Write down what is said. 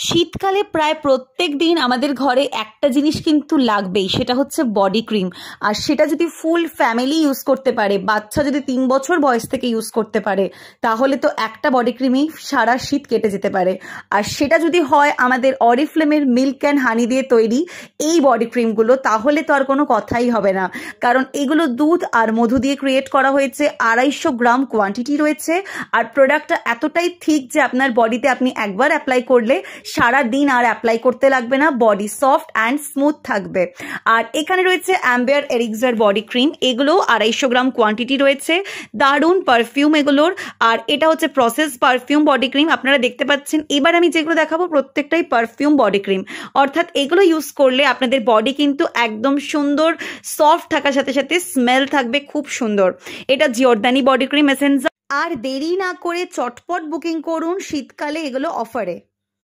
শীতকালে প্রায় প্রত্যেক দিন আমাদের ঘরে একটা জিনিস কিন্তু লাগবেই, সেটা হচ্ছে বডি ক্রিম। আর সেটা যদি ফুল ফ্যামিলি ইউজ করতে পারে, বাচ্চা যদি 3 বছর বয়স থেকে ইউজ করতে পারে, তাহলে তো একটা বডি ক্রিমেই সারা শীত কেটে যেতে পারে। আর সেটা যদি হয় আমাদের অরিফ্লেমের মিল্ক অ্যান্ড হানি দিয়ে তৈরি এই বডি ক্রিমগুলো, তাহলে তো আর কোনো কথাই হবে না। কারণ এগুলো দুধ আর মধু দিয়ে ক্রিয়েট করা হয়েছে, 250 গ্রাম কোয়ান্টিটি রয়েছে। আর প্রোডাক্টটা এতটাই থিক যে আপনার বডিতে আপনি একবার অ্যাপ্লাই করলে সারা দিন আর অ্যাপ্লাই করতে লাগবে না, বডি সফট অ্যান্ড স্মুথ থাকবে। আর এখানে রয়েছে অ্যাম্বিয়ার এরিক্সার বডি ক্রিম, এগুলো 250 গ্রাম কোয়ান্টিটি রয়েছে। দারুণ পারফিউম এগুলোর। আর এটা হচ্ছে প্রসেস পারফিউম বডি ক্রিম, আপনারা দেখতে পাচ্ছেন। এবার আমি যেগুলো দেখাবো প্রত্যেকটাই পারফিউম বডি ক্রিম, অর্থাৎ এগুলো ইউজ করলে আপনাদের বডি কিন্তু একদম সুন্দর সফট থাকার সাথে সাথে স্মেল থাকবে খুব সুন্দর। এটা জিওরদানি বডি ক্রিম এসেন্স। আর দেরি না করে চটপট বুকিং করুন, শীতকালে এগুলো অফারে।